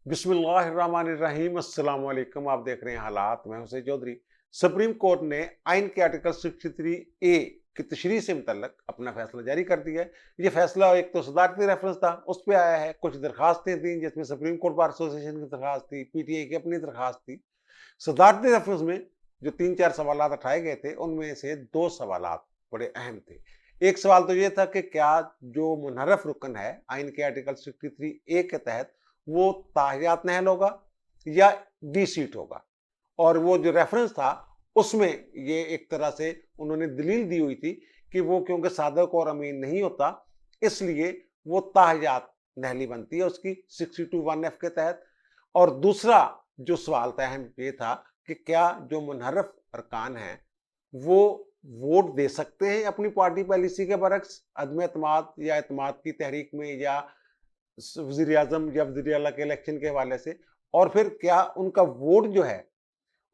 बिस्मिल्लाहिर्रहमानिर्रहीम अस्सलाम वालेकुम। आप देख रहे हैं हालात। मैं हुसैन चौधरी। सुप्रीम कोर्ट ने आइन के आर्टिकल 63 ए की तशरीह से मुतल्लक अपना फैसला जारी कर दिया है। ये फैसला एक तो सदारती रेफरेंस था, उस पर आया है। कुछ दरखास्तें थी जिसमें सुप्रीम कोर्ट बार एसोसिएशन की दरखास्त थी, पीटीआई की अपनी दरखास्त थी। सदारती रेफरेंस में जो 3-4 सवाल उठाए गए थे, उनमें से 2 सवाल बड़े अहम थे। एक सवाल तो ये था कि क्या जो मुनहरफ रुकन है आइन के आर्टिकल 63 ए के तहत, वो ताहियात नहल होगा या डी सीट होगा। और वो जो रेफरेंस था उसमें ये एक तरह से उन्होंने दलील दी हुई थी कि वो क्योंकि सादक और अमीन नहीं होता, इसलिए वो ताहियात नहली बनती है उसकी 62(1)(f) के तहत। और दूसरा जो सवाल था अहम ये था कि क्या जो मुनहरफ अरकान हैं वो वोट दे सकते हैं अपनी पार्टी पॉलिसी के बरक्स अदम एतमाद या एतमाद की तहरीक में, या वजीर आजम या वजीर अला के इलेक्शन के हवाले से। और फिर क्या उनका वोट जो है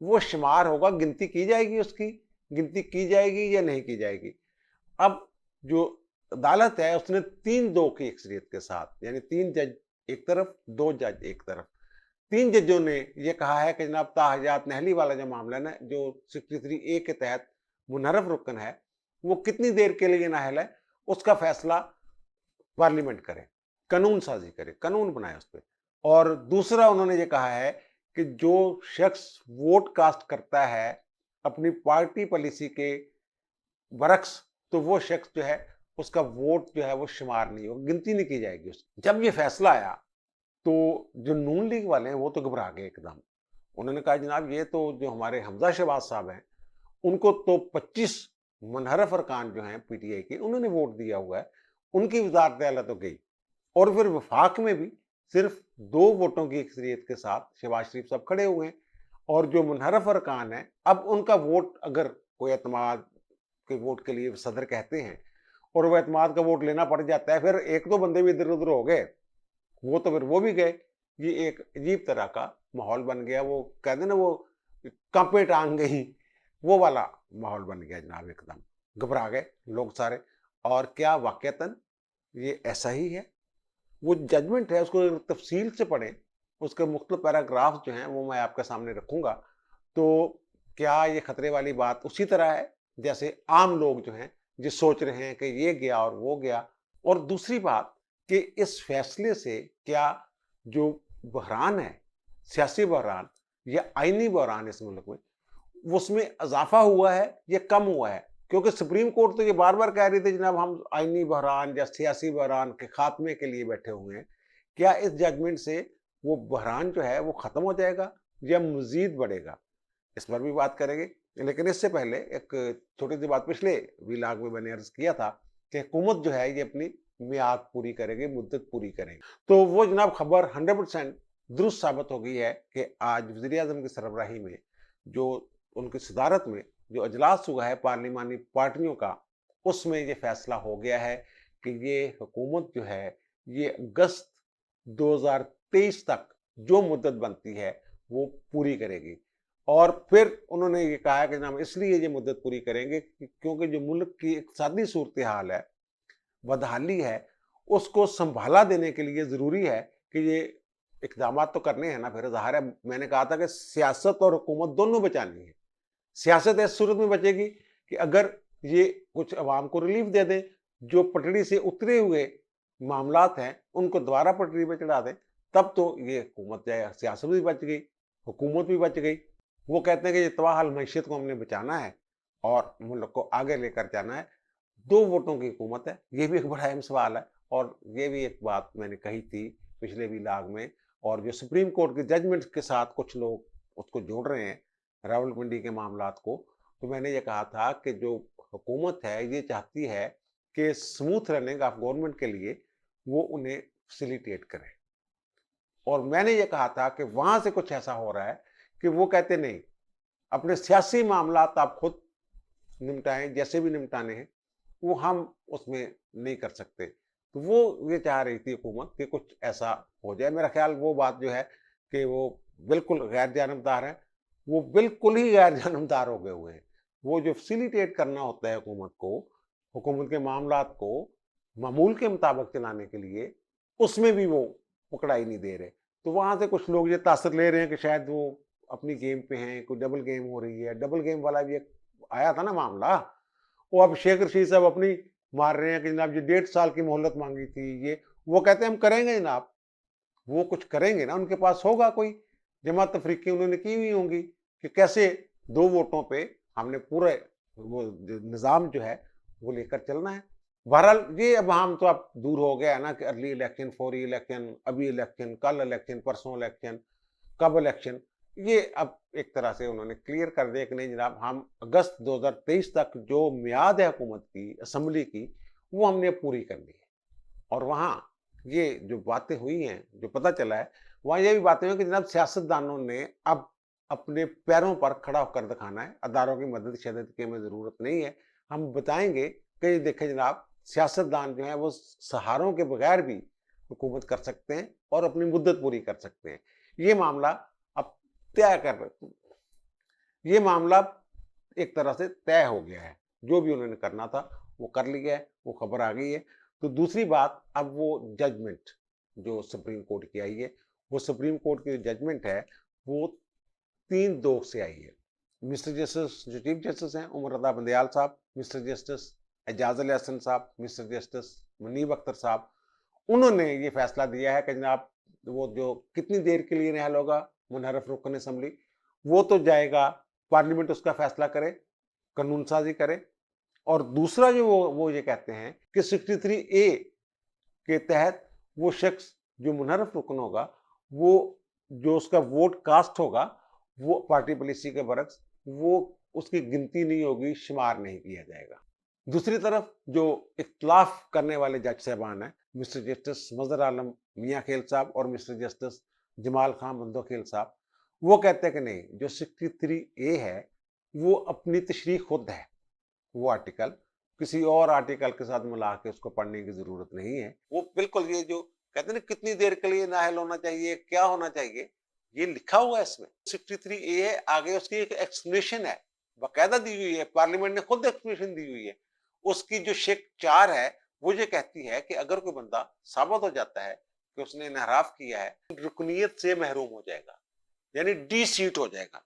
वो शुमार होगा, गिनती की जाएगी, उसकी गिनती की जाएगी या नहीं की जाएगी। अब जो अदालत है उसने 3-2 की अक्सरियत के साथ, यानी 3 जज एक तरफ, 2 जज एक तरफ, 3 जजों ने यह कहा है कि जनाब ताहयात नहली वाला जो मामला है ना, जो 63 ए के तहत मुनहरफ रुकन है, वो कितनी देर के लिए नाअहल है, उसका फैसला पार्लियामेंट करे, कानून साजी करे, कानून बनाए उस पर। और दूसरा उन्होंने ये कहा है कि जो शख्स वोट कास्ट करता है अपनी पार्टी पॉलिसी के बरक्स, तो वो शख्स जो है उसका वोट जो है वो शुमार नहीं होगा, गिनती नहीं की जाएगी उसकी। जब ये फैसला आया तो जो नून लीग वाले हैं वो तो घबरा गए एकदम। उन्होंने कहा जनाब ये तो जो हमारे हमजा शहबाज साहब हैं, उनको तो 25 मुनहरफ अरकान जो हैं पीटीआई के, उन्होंने वोट दिया हुआ है, उनकी वजारत आला तो गई। और फिर वफाक में भी सिर्फ 2 वोटों की अक्सरियत के साथ शहबाज शरीफ साहब खड़े हुए हैं। और जो मुनहरफ अरकान है, अब उनका वोट अगर कोई एतमाद के वोट के लिए सदर कहते हैं और वो एतमाद का वोट लेना पड़ जाता है, फिर 1-2 बंदे भी इधर उधर हो गए, वो तो फिर वो भी गए। ये एक अजीब तरह का माहौल बन गया। वो कहते ना, वो कांपे टांग गई, वो वाला माहौल बन गया जनाब। एकदम घबरा गए लोग सारे। और क्या वाकयातन ये ऐसा ही है? वो जजमेंट है, उसको तफसील से पढ़ें, उसके मुख्तलिफ पैराग्राफ जो हैं वो मैं आपके सामने रखूंगा। तो क्या ये खतरे वाली बात उसी तरह है जैसे आम लोग जो हैं जो सोच रहे हैं कि ये गया और वो गया। और दूसरी बात कि इस फैसले से क्या जो बहरान है, सियासी बहरान या आईनी बहरान इस मुल्क में, उसमें इजाफा हुआ है या कम हुआ है? क्योंकि सुप्रीम कोर्ट तो ये बार बार कह रही थी जनाब हम आईनी बहरान या सियासी बहरान के खात्मे के लिए बैठे हुए हैं। क्या इस जजमेंट से वो बहरान जो है वो खत्म हो जाएगा या मजीद बढ़ेगा? इस पर भी बात करेंगे। लेकिन इससे पहले एक छोटी सी बात, पिछले व्लॉग में मैंने अर्ज किया था कि हुकूमत जो है ये अपनी मियाद पूरी करेगी, मुद्दत पूरी करेगी। तो वो जनाब खबर 100% दुरुस्त साबित हो गई है कि आज वज़ीर आज़म की सरबराही में, जो उनकी सदारत में जो अजलास हुआ है पार्लिमानी पार्टियों का, उसमें ये फैसला हो गया है कि ये हुकूमत जो है ये अगस्त 2023 तक जो मुद्दत बनती है वो पूरी करेगी। और फिर उन्होंने ये कहा कि जनाब इसलिए ये मुद्दत पूरी करेंगे क्योंकि जो मुल्क की इक़्तिसादी सूरत हाल है, बदहाली है, उसको संभाला देने के लिए ज़रूरी है कि ये इक़दामात तो करने हैं ना। फिर ज़ाहिर है, मैंने कहा था कि सियासत और हुकूमत दोनों बचानी है। सियासत इस सूरत में बचेगी कि अगर ये कुछ अवाम को रिलीफ दे दें, जो पटड़ी से उतरे हुए मामलात हैं उनको दोबारा पटरी पे चढ़ा दें, तब तो ये हुकूमत जो है, सियासत भी बच गई, हुकूमत भी बच गई। वो कहते हैं कि ये तबाह मैशियत को हमने बचाना है और मुल्क को आगे लेकर जाना है। 2 वोटों की हुकूमत है, ये भी एक बड़ा अहम सवाल है। और ये भी एक बात मैंने कही थी पिछले व्लॉग में। और जो सुप्रीम कोर्ट के जजमेंट के साथ कुछ लोग उसको जोड़ रहे हैं, रावलपिंडी के मामलात को, तो मैंने ये कहा था कि जो हुकूमत है ये चाहती है कि स्मूथ रनिंग ऑफ गवर्नमेंट के लिए वो उन्हें फैसिलिटेट करे। और मैंने ये कहा था कि वहाँ से कुछ ऐसा हो रहा है कि वो कहते नहीं, अपने सियासी मामलात आप खुद निपटाएं, जैसे भी निपटाने हैं, वो हम उसमें नहीं कर सकते। तो वो ये चाह रही थी हुकूमत कि कुछ ऐसा हो जाए। मेरा ख्याल वो बात जो है कि वो बिल्कुल गैर जानबदार है, वो बिल्कुल ही गैर जानबदार हो गए हुए हैं। वो जो फैसिलिटेट करना होता है हुकूमत को, हुकूमत के मामलात को मामूल के मुताबिक चलाने के लिए, उसमें भी वो पकड़ाई नहीं दे रहे। तो वहां से कुछ लोग ये तासर ले रहे हैं कि शायद वो अपनी गेम पे हैं, कोई डबल गेम हो रही है। डबल गेम वाला भी एक आया था ना मामला, वो अब शेख रशीद साहब अपनी मार रहे हैं कि जनाब ये 1.5 साल की मोहलत मांगी थी, ये वो कहते हैं हम करेंगे जनाब। वो कुछ करेंगे ना, उनके पास होगा कोई जमात तफरीकी उन्होंने की हुई होंगी कि कैसे 2 वोटों पे हमने पूरे वो निज़ाम जो है वो लेकर चलना है। बहरहाल ये अब हम तो अब दूर हो गया है ना कि अर्ली इलेक्शन, फौरी इलेक्शन, अभी इलेक्शन, कल इलेक्शन, परसों इलेक्शन, कब इलेक्शन, ये अब एक तरह से उन्होंने क्लियर कर दिया कि नहीं जनाब, हम अगस्त 2023 तक जो मियाद है हुकूमत की, असेंबली की, वो हमने पूरी करनी है। और वहाँ ये जो बातें हुई हैं, जो पता चला है, वहाँ ये भी बातें हुई कि जनाब सियासतदानों ने अब अपने पैरों पर खड़ा होकर दिखाना है, अदारों की मदद शदद की हमें ज़रूरत नहीं है। हम बताएँगे कि देखें जनाब, सियासतदान जो हैं वो सहारों के बगैर भी हुकूमत कर सकते हैं और अपनी मुद्दत पूरी कर सकते हैं। ये मामला अब तय कर ये मामला एक तरह से तय हो गया है। जो भी उन्होंने करना था वो कर लिया है, वो खबर आ गई है। तो दूसरी बात, अब वो जजमेंट जो सुप्रीम कोर्ट की आई है, वो सुप्रीम कोर्ट की जजमेंट है वो 3 दोष से आई है। मिस्टर जस्टिस जो चीफ जस्टिस हैं उमर रज़ा बंदयाल साहब, मिस्टर जस्टिस एजाज अली हसन साहब, मिस्टर जस्टिस मुनीब अख्तर साहब, उन्होंने ये फैसला दिया है कि जनाब वो जो कितनी देर के लिए नाअहल होगा मुनहरफ रुकन असम्बली, वो तो जाएगा, पार्लियामेंट उसका फैसला करे, कानून साजी करे। और दूसरा जो वो ये कहते हैं कि 63 ए के तहत वो शख्स जो मुनहरफ रुकन होगा, वो जो उसका वोट कास्ट होगा, वो पार्टी पॉलिसी के बरक्स वो उसकी गिनती नहीं होगी, शुमार नहीं किया जाएगा। दूसरी तरफ जो इख्तलाफ करने वाले जज साहबान हैं, मिस्टर जस्टिस मजहर आलम मियां खेल साहब और मिस्टर जस्टिस जमाल खान बंदोखेल साहब, वो कहते हैं कि नहीं, जो 63 ए है वो अपनी तशरीह खुद है। वो आर्टिकल किसी और आर्टिकल के साथ मिला के उसको पढ़ने की जरूरत नहीं है। वो बिल्कुल ये जो कहते हैं ना कितनी देर के लिए नाअहल होना चाहिए, क्या होना चाहिए, ये लिखा हुआ है इसमें। 63 ए है, आगे उसकी एक एक्सप्लेनेशन है, बाकायदा दी हुई है, पार्लियामेंट ने खुद एक्सप्लेनेशन दी हुई है। उसकी जो शेक 4 है वो ये कहती है कि अगर कोई बंदा साबित हो जाता है कि उसने इनहराफ किया है, रुकनीत से महरूम हो जाएगा, यानी डी सीट हो जाएगा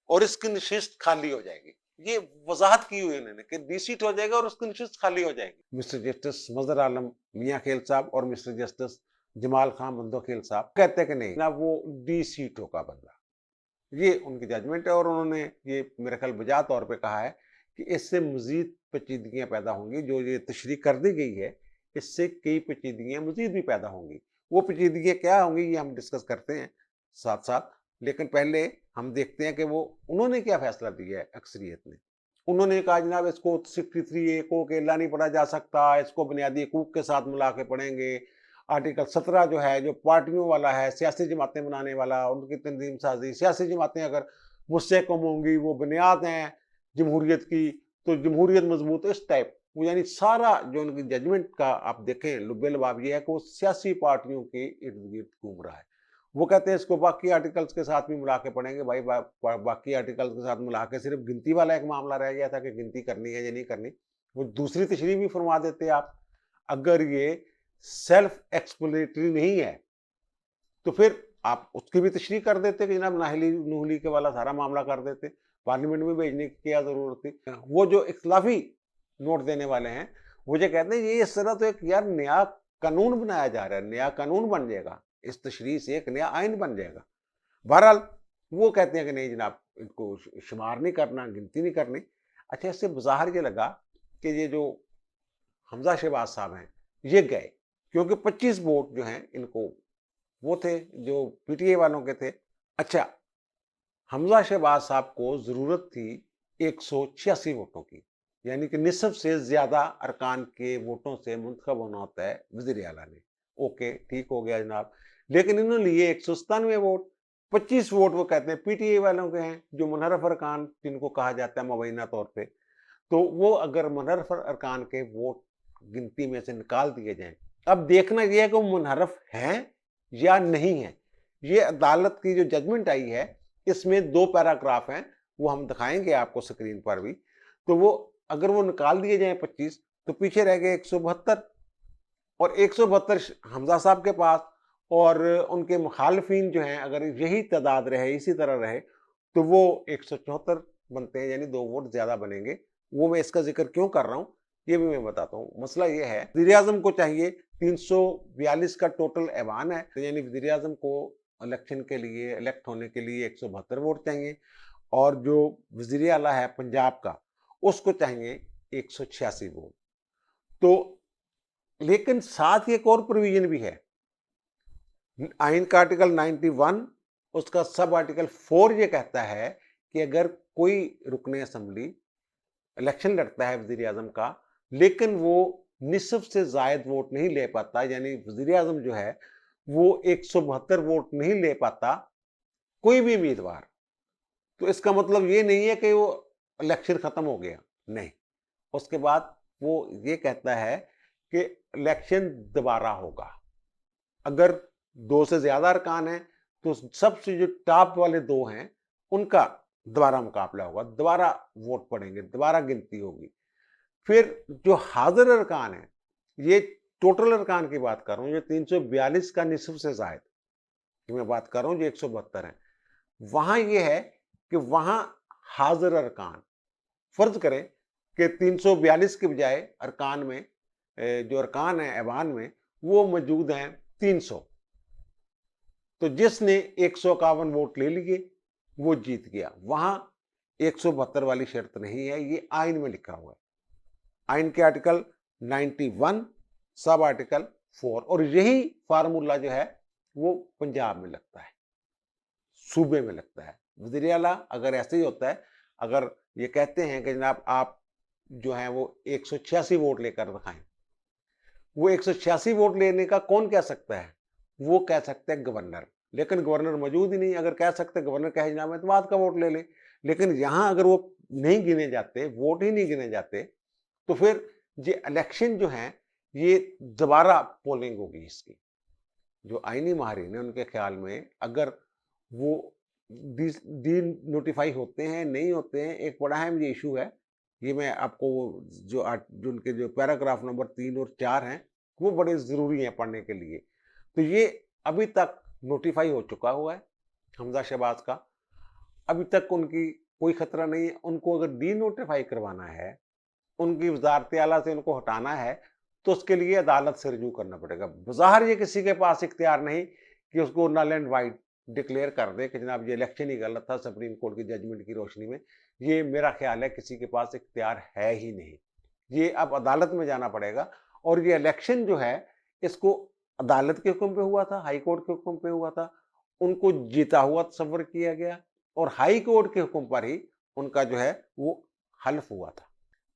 और इसकी नशिस्त खाली हो जाएगी। ये वजाहत की हुई उन्होंने कि डी सीट हो जाएगा और उसकी नशिस्त खाली हो जाएगी। मिस्टर जस्टिस मजहर आलम मियां खेल साहब और मिस्टर जस्टिस जमाल खान बंदोखेल साहब कहते हैं कि नहीं ना, वो डी सीट होगा बंदा। ये उनकी जजमेंट है और उन्होंने ये मेरे ख्याल बजा तौर पे कहा है कि इससे मजीद पेचीदगियां पैदा होंगी। जो ये तशरीह कर दी गई है, इससे कई पेचीदगियां मजीद भी पैदा होंगी। वो पेचीदगियां क्या होंगी ये हम डिस्कस करते हैं साथ साथ, लेकिन पहले हम देखते हैं कि वो उन्होंने क्या फैसला दिया है अक्सरियत ने। उन्होंने कहा जनाब इसको 63 ए को अकेला नहीं पढ़ा जा सकता, इसको बुनियादी हकूक के साथ मिला के पढ़ेंगे। आर्टिकल 17 जो है, जो पार्टियों वाला है, सियासी जमातें बनाने वाला, उनकी तंजीम साजी, सियासी जमातें अगर मुझसे कम होंगी, वो बुनियाद हैं जमहूरियत की, तो जमहूरियत मजबूत, इस टाइप वो यानी सारा जो उनकी जजमेंट का आप देखें लुब्बे लबाब ये है कि वो सियासी पार्टियों के इर्द गिर्द घूम रहा है। वो कहते हैं इसको बाकी आर्टिकल्स के साथ भी मिला के पढ़ेंगे। भाई बाकी आर्टिकल्स के साथ मिला के सिर्फ गिनती वाला एक मामला रह गया था कि गिनती करनी है या नहीं करनी, वो दूसरी तशरीह भी फरमा देते आप। अगर ये सेल्फ एक्सप्लेनेटरी नहीं है तो फिर आप उसकी भी तशरीह कर देते कि जनाब नाहली नूहली के वाला सारा मामला कर देते, पार्लियामेंट में भेजने की क्या जरूरत थी। वो जो इख्तलाफी नोट देने वाले हैं वो जो कहते हैं ये इस तरह तो एक यार नया कानून बनाया जा रहा है, नया कानून बन जाएगा, इस तशरीह से एक नया आइन बन जाएगा। बहरहाल वो कहते हैं कि नहीं जनाब इनको शुमार नहीं करना, गिनती नहीं करनी। अच्छा, इससे बाहर ये लगा कि ये जो हमजा शहबाज साहब हैं ये गए, क्योंकि 25 वोट जो हैं इनको वो थे जो पीटीए वालों के थे। अच्छा, हमजा शहबाज साहब को जरूरत थी 186 वोटों की, यानी कि निसफ से ज्यादा अरकान के वोटों से मुंतखब होना होता है वजीर आला ने। ओके, ठीक हो गया जनाब, लेकिन इन्होंने लिए 197 वोट। 25 वोट वो कहते हैं पीटीए वालों के हैं, जो मुनहरफ अरकान जिनको कहा जाता है मुबैना तौर पे। तो वो अगर मुनहरफ अरकान के वोट गिनती में से निकाल दिए जाएं, अब देखना यह है कि वो मुनहरफ हैं या नहीं है। ये अदालत की जो जजमेंट आई है इसमें 2 पैराग्राफ हैं, वो हम दिखाएंगे आपको स्क्रीन पर भी। तो वो अगर वो निकाल दिए जाए 25, तो पीछे रह गए 172, और 172 हमजा साहब के पास और उनके मुखालफिन जो हैं अगर यही तादाद रहे, इसी तरह रहे, तो वो 174 बनते हैं, यानी 2 वोट ज़्यादा बनेंगे। वो मैं इसका ज़िक्र क्यों कर रहा हूँ, ये भी मैं बताता हूँ। मसला ये है, वज़ीर-ए-आज़म को चाहिए 342 का टोटल ऐवान है, यानी वज़ीर-ए-आज़म को इलेक्शन के लिए, इलेक्ट होने के लिए 172 वोट चाहिए, और जो वज़ीर आला है पंजाब का, उसको चाहिए 186 वोट। तो लेकिन साथ ही एक और प्रोविज़न भी है। आइन का आर्टिकल 91 उसका सब आर्टिकल 4 ये कहता है कि अगर कोई रुकने असेंबली इलेक्शन लड़ता है वज़ीर आज़म का, लेकिन वो निसफ से ज़ायद वोट नहीं ले पाता, यानी वज़ीर आज़म जो है वो 172 वोट नहीं ले पाता, कोई भी उम्मीदवार, तो इसका मतलब ये नहीं है कि वो इलेक्शन खत्म हो गया, नहीं। उसके बाद वो ये कहता है कि इलेक्शन दोबारा होगा। अगर 2 से ज़्यादा अरकान हैं, तो सबसे जो टॉप वाले 2 हैं, उनका दोबारा मुकाबला होगा, दोबारा वोट पड़ेंगे, दोबारा गिनती होगी। फिर जो हाज़िर अरकान हैं, ये टोटल अरकान की बात कर रहा हूँ, ये 342 का निसफ से ज़ायद की मैं बात कर रहा हूँ, जो 172 हैं। वहाँ ये है कि वहाँ हाज़िर अरकान, फ़र्ज़ करें कि 342 के बजाय अरकान में जो अरकान हैं ऐवान में, वो मौजूद हैं 300। तो जिसने 151 वोट ले लिए वो जीत गया। वहां 172 वाली शर्त नहीं है, ये आइन में लिखा हुआ है। आइन के आर्टिकल 91 सब आर्टिकल 4, और यही फार्मूला जो है वो पंजाब में लगता है, सूबे में लगता है। वज़ीर आला अगर ऐसे ही होता है, अगर ये कहते हैं कि जनाब आप जो है वो 186 वोट लेकर दिखाएं, वो 186 वोट लेने का कौन कह सकता है? वो कह सकते हैं गवर्नर, लेकिन गवर्नर मौजूद ही नहीं। अगर कह सकते गवर्नर कहे जनाब एतमाद का वोट ले ले, लेकिन यहाँ अगर वो नहीं गिने जाते, वोट ही नहीं गिने जाते, तो फिर ये इलेक्शन जो है ये दोबारा पोलिंग होगी इसकी। जो आईनी माहिरीन है उनके ख्याल में अगर वो डी नोटिफाई होते हैं, नहीं होते हैं, एक बड़ा अहम ये इशू है। ये मैं आपको जो उनके जो पैराग्राफ नंबर 3 और 4 हैं, वो बड़े ज़रूरी हैं पढ़ने के लिए। तो ये अभी तक नोटिफाई हो चुका हुआ है हमजा शहबाज का, अभी तक उनकी कोई खतरा नहीं है। उनको अगर डी नोटिफाई करवाना है, उनकी वजारत आला से उनको हटाना है, तो उसके लिए अदालत से रजू करना पड़ेगा। बज़ाहिर ये किसी के पास इख्तियार नहीं कि उसको नल एंड वाइड डिक्लेयर कर दे कि जनाब ये इलेक्शन ही गलत था सुप्रीम कोर्ट की जजमेंट की रोशनी में। ये मेरा ख्याल है किसी के पास इख्तियार है ही नहीं। ये अब अदालत में जाना पड़ेगा, और ये इलेक्शन जो है इसको अदालत के हुक्म पे हुआ था, हाई कोर्ट के हुक्म पे हुआ था, उनको जीता हुआ तस्वर किया गया, और हाई कोर्ट के हुक्म पर ही उनका जो है वो हल्फ हुआ था।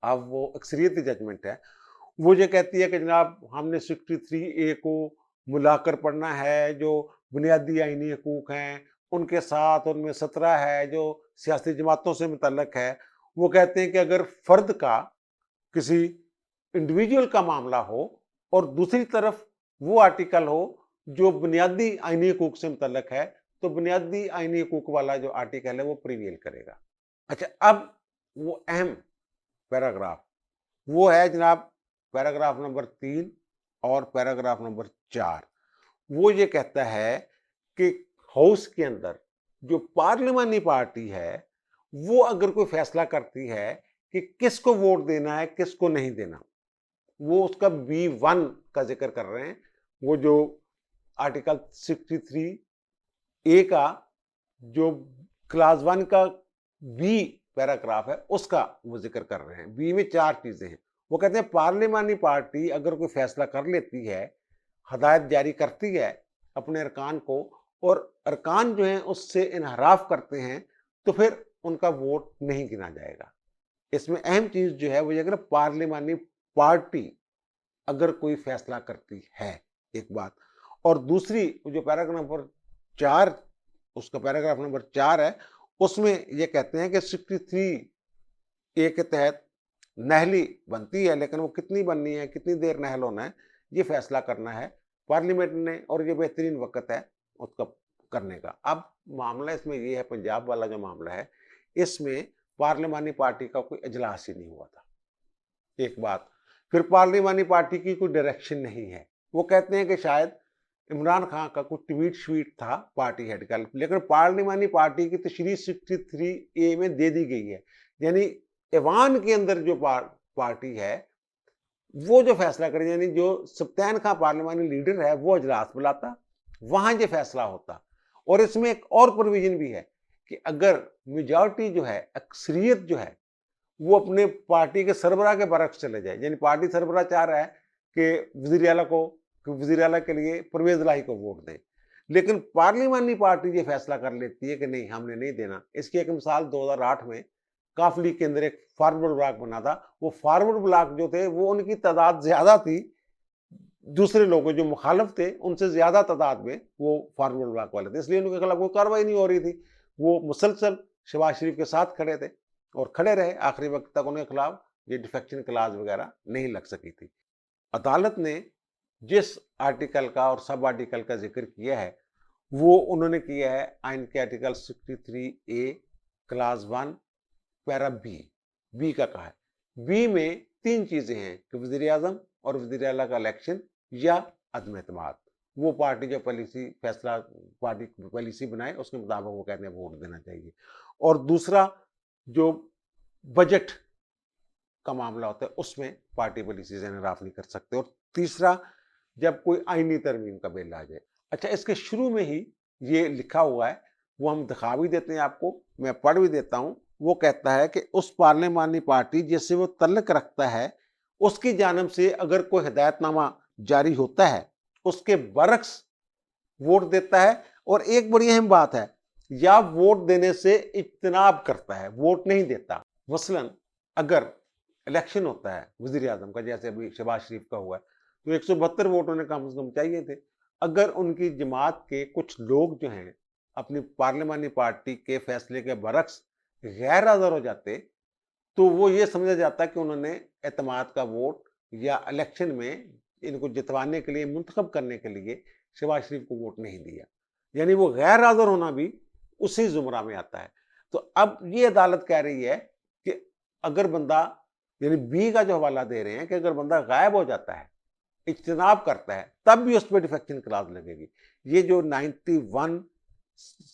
अब वो अक्सरियती जजमेंट है, वो ये कहती है कि जनाब हमने 63A को मिलाकर पढ़ना है, जो बुनियादी आईनी हकूक हैं उनके साथ, उनमें 17 है जो सियासी जमातों से मुतल्लक है। वो कहते हैं कि अगर फ़र्द का किसी इंडिविजुअल का मामला हो और दूसरी तरफ वो आर्टिकल हो जो बुनियादी आईनी हकूक से मुतल्लक है, तो बुनियादी आईनी हकूक वाला जो आर्टिकल है वो प्रिवेल करेगा। अच्छा, अब वो अहम पैराग्राफ वो है जनाब पैराग्राफ नंबर 3 और पैराग्राफ नंबर 4। वो ये कहता है कि हाउस के अंदर जो पार्लिमानी पार्टी है वो अगर कोई फैसला करती है कि किसको वोट देना है, किसको नहीं देना, वो उसका B1 का जिक्र कर रहे हैं। वो जो आर्टिकल 63A का जो क्लास 1 का बी पैराग्राफ है उसका वो जिक्र कर रहे हैं। बी में 4 चीजें हैं। वो कहते हैं पार्लिमानी पार्टी अगर कोई फैसला कर लेती है, हदायत जारी करती है अपने अरकान को, और अरकान जो हैं उससे इनहराफ करते हैं, तो फिर उनका वोट नहीं गिना जाएगा। इसमें अहम चीज जो है वो ये, अगर पार्लिमानी पार्टी अगर कोई फैसला करती है, एक बात, और दूसरी जो पैराग्राफ नंबर 4, उसका पैराग्राफ नंबर 4 है, उसमें ये कहते हैं कि 63A के तहत नहली बनती है, लेकिन वो कितनी बननी है, कितनी देर नहल होना है, ये फैसला करना है पार्लियामेंट ने, और ये बेहतरीन वक्त है उसका करने का। अब मामला इसमें ये है, पंजाब वाला जो मामला है, इसमें पार्लिमानी पार्टी का कोई इजलास ही नहीं हुआ था, एक बात। फिर पार्लिमानी पार्टी की कोई डायरेक्शन नहीं है। वो कहते हैं कि शायद इमरान खान का कुछ ट्वीट श्वीट था पार्टी हेड का, लेकिन पार्लिमानी पार्टी की तशरीह 63A में दे दी गई है। यानी ऐवान के अंदर जो पार्टी है वो जो फैसला करे, यानी जो सप्तान खां पार्लिमानी लीडर है वो अजलास बुलाता, वहां ये फैसला होता। और इसमें एक और प्रोविजन भी है कि अगर मेजॉरिटी जो है, अक्सरियत जो है, वो अपने पार्टी के सरबराह के बरक्स चले जाए, यानी पार्टी सरबराह चाह रहा है कि वजीर आला के लिए परवेज इलाही को वोट दें, लेकिन पार्लिमानी पार्टी ये फैसला कर लेती है कि नहीं, हमने नहीं देना। इसकी एक मिसाल 2008 में काफ लीग के अंदर एक फारवर्ड ब्लॉक बना था। वो फारवर्ड ब्लॉक जो थे वो उनकी तादाद ज्यादा थी, दूसरे लोग जो मुखालिफ थे उनसे ज्यादा तादाद में वो फारवर्ड ब्लॉक वाले थे, इसलिए उनके खिलाफ कोई कार्रवाई नहीं हो रही थी। वो मुसलसल शहबाज शरीफ के साथ खड़े थे और खड़े रहे आखिरी वक्त तक, उनके खिलाफ ये डिफेक्शन क्लाज वगैरह नहीं लग सकी थी। अदालत ने जिस आर्टिकल का और सब आर्टिकल का जिक्र किया है वो उन्होंने किया है आइन के article 63A class 1 para B का कहा है। बी में 3 चीजें हैं कि वजीर आजम और वजीर आला का इलेक्शन या अदम एतमाद। वो पार्टी जो पार्टी पॉलिसी बनाए उसके मुताबिक वो कहते हैं वोट देना चाहिए। और दूसरा जो बजट का मामला होता है उसमें पार्टी पॉलिसी से इनराफ नहीं कर सकते। और तीसरा, जब कोई आईनी तरमीम का बिल आ जाए। अच्छा, इसके शुरू में ही ये लिखा हुआ है, वो हम दिखा भी देते हैं आपको, मैं पढ़ भी देता हूं। वो कहता है कि उस पार्लिमानी पार्टी जिससे वो तल्लक रखता है उसकी जानब से अगर कोई हिदायतनामा जारी होता है उसके बरक्स वोट देता है। और एक बड़ी अहम बात है, या वोट देने से इज्तनाब करता है, वोट नहीं देता। मसलन अगर इलेक्शन होता है वजीर आजम का, जैसे अभी शहबाज शरीफ का हुआ है, तो 172 वोट उन्हें कम से कम चाहिए थे। अगर उनकी जमात के कुछ लोग जो हैं अपनी पार्लिमानी पार्टी के फैसले के बरक्स गैर हाजिर हो जाते तो वो ये समझा जाता कि उन्होंने एतमाद का वोट या इलेक्शन में इनको जितवाने के लिए, मुंतखब करने के लिए शहबाज शरीफ को वोट नहीं दिया। यानी वो गैर हाजिर होना भी उसी जुमरा में आता है। तो अब ये अदालत कह रही है कि अगर बंदा, यानी बी का जो हवाला दे रहे हैं कि अगर बंदा गायब हो जाता है, इज्तनाब करता है, तब भी उस पर डिफेक्शन क्लास लगेगी। ये जो 91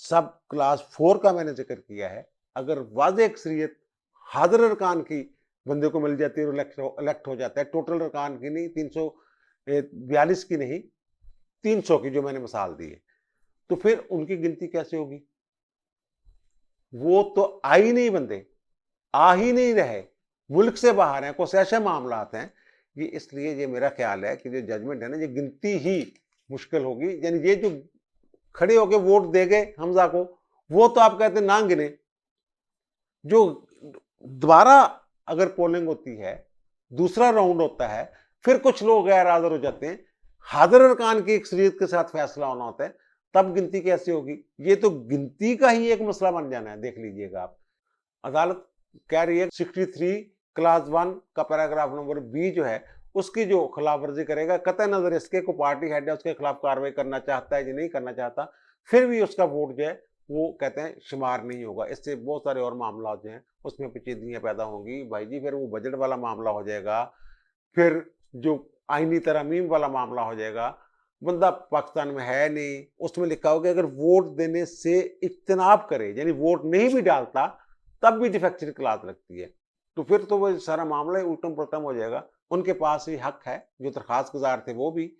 सब क्लास 4 का मैंने जिक्र किया है, अगर वाज़ेह अक्सरियत हाजिर अरकान की बंदे को मिल जाती है और इलेक्ट हो जाता है, टोटल अरकान की नहीं, 342 की नहीं, 300 की जो मैंने मिसाल दी है, तो फिर उनकी गिनती कैसे होगी? वो तो आ ही नहीं, बंदे आ ही नहीं रहे, मुल्क से बाहर हैं, कुछ ऐसे मामला आते हैं। ये इसलिए ये मेरा ख्याल है कि जो जजमेंट है ना, ये गिनती ही मुश्किल होगी। यानी ये जो खड़े होके वोट दे गए हमजा को, वो तो आप कहते हैं ना गिने। जो दोबारा अगर पोलिंग होती है, दूसरा राउंड होता है, फिर कुछ लोग गैर हाजिर हो जाते हैं, हाजिर अरकान की अक्सरियत के साथ फैसला होना होता है, तब गिनती कैसे होगी? ये तो गिनती का ही एक मसला बन जाना है। देख लीजिएगा आप, अदालत कह रही है 63 क्लास 1 का पैराग्राफ नंबर बी जो है उसकी जो खिलाफ वर्जी करेगा, कतई नजर इसके को पार्टी हेड है उसके खिलाफ कार्रवाई करना चाहता है या नहीं करना चाहता, फिर भी उसका वोट जो है वो कहते हैं शुमार नहीं होगा। इससे बहुत सारे और मामला जो हैं उसमें पेचीदगियां पैदा होंगी भाई जी। फिर वो बजट वाला मामला हो जाएगा, फिर जो आईनी तरमीम वाला मामला हो जाएगा। बंदा पाकिस्तान में है नहीं, उसमें लिखा होगा अगर वोट देने से इज्तनाब करे, यानी वोट नहीं भी डालता तब भी डिफेक्शन क्लास लगती है, तो फिर तो वो सारा मामला ही उल्टम पलटम हो जाएगा। उनके पास भी हक है, जो दरखास्त गुजार थे वो भी,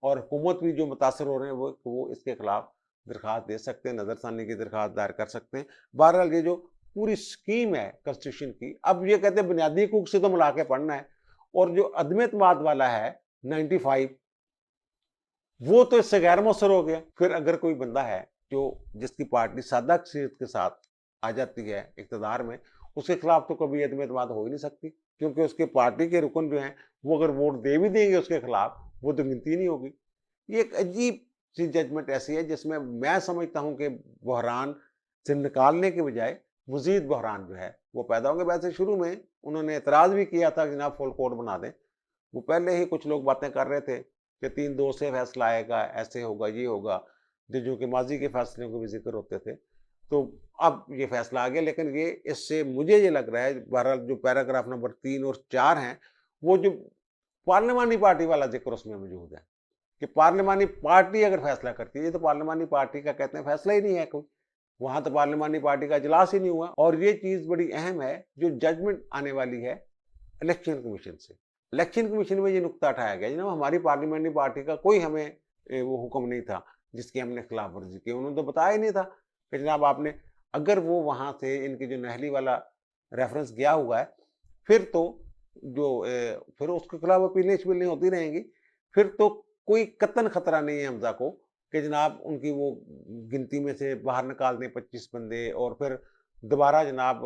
और हुकूमत भी जो मुतासर हो रहे हैं वो इसके खिलाफ दरखास्त दे सकते हैं, नजरसानी की दरखास्त दायर कर सकते हैं। बहरहाल ये जो पूरी स्कीम है कॉन्स्टिट्यूशन की, अब ये कहते हैं बुनियादी हकूक से तो मिला के पढ़ना है, और जो अदम एतमाद वाला है 95 वो तो इससे गैर मौसर हो गया। फिर अगर कोई बंदा है जो जिसकी पार्टी सादा अक्सरियत के साथ आ जाती है इक़्तिदार में, उसके खिलाफ तो कभी अदम एतमाद हो ही नहीं सकती, क्योंकि उसके पार्टी के रुकन जो हैं वो अगर वोट दे भी देंगे उसके खिलाफ, वो तो गिनती नहीं होगी। ये एक अजीब सी जजमेंट ऐसी है जिसमें मैं समझता हूं कि बहरान से निकालने के बजाय मजीद बहरान जो है वो पैदा होंगे। वैसे शुरू में उन्होंने एतराज़ भी किया था कि जनाब फुल कोड बना दें, वो पहले ही कुछ लोग बातें कर रहे थे कि 3-2 से फैसला आएगा, ऐसे होगा, ये होगा, जो कि माजी के फैसलों के भी जिक्र होते थे। तो अब ये फैसला आ गया, लेकिन ये इससे मुझे ये लग रहा है, बहरहाल जो पैराग्राफ नंबर 3 और 4 हैं, वो जो पार्लिमानी पार्टी वाला जिक्र उसमें मौजूद है, कि पार्लिमानी पार्टी अगर फैसला करती है, ये तो पार्लिमानी पार्टी का कहते हैं फैसला ही नहीं है कोई, वहां तो पार्लिमानी पार्टी का इजलास ही नहीं हुआ। और ये चीज बड़ी अहम है जो जजमेंट आने वाली है इलेक्शन कमीशन से। इलेक्शन कमीशन में ये नुक्ता उठाया गया जनाब हमारी पार्लियामेंट्री पार्टी का कोई हमें वो हुक्म नहीं था जिसकी हमने खिलाफ वर्जी की। उन्होंने तो बताया ही नहीं था कि जनाब आपने, अगर वो वहां से इनकी जो नहली वाला रेफरेंस गया हुआ है फिर तो फिर उसके खिलाफ अपीलें नहीं होती रहेंगी। फिर तो कोई कतन खतरा नहीं है हमजा को कि जनाब उनकी वो गिनती में से बाहर निकाल दें 25 बंदे और फिर दोबारा जनाब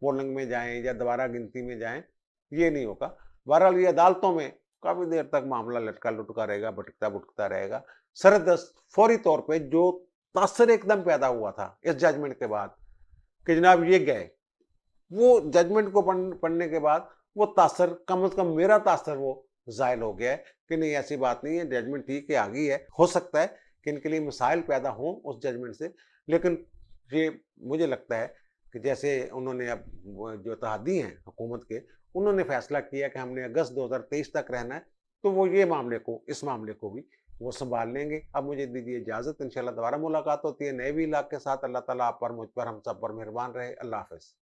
पोलिंग में जाएं या दोबारा गिनती में जाएं, ये नहीं होगा। बहरहाल ये अदालतों में काफी देर तक मामला लटका लुटका रहेगा, भटकता भुटकता रहेगा। सरदस्त फौरी तौर पे जो तासर एकदम पैदा हुआ था इस जजमेंट के बाद कि जनाब ये गए, वो जजमेंट को पढ़ने के बाद वो तासर कम से कम मेरा तासर वो ज़ायल हो गया है कि नहीं ऐसी बात नहीं है, जजमेंट ठीक है आ गई है। हो सकता है कि इनके लिए मिसाइल पैदा हों उस जजमेंट से, लेकिन ये मुझे लगता है कि जैसे उन्होंने अब जो तहदी हैं हुकूमत के, उन्होंने फैसला किया कि हमने अगस्त 2023 तक रहना है, तो वो ये मामले को, इस मामले को भी वो संभाल लेंगे। अब मुझे दीजिए इजाज़त, इंशाल्लाह दोबारा मुलाकात होती है नए व्लॉग के साथ। अल्लाह ताला आप पर, मुझ पर, हम सब पर मेहरबान रहे। अल्लाह हाफ़िज़।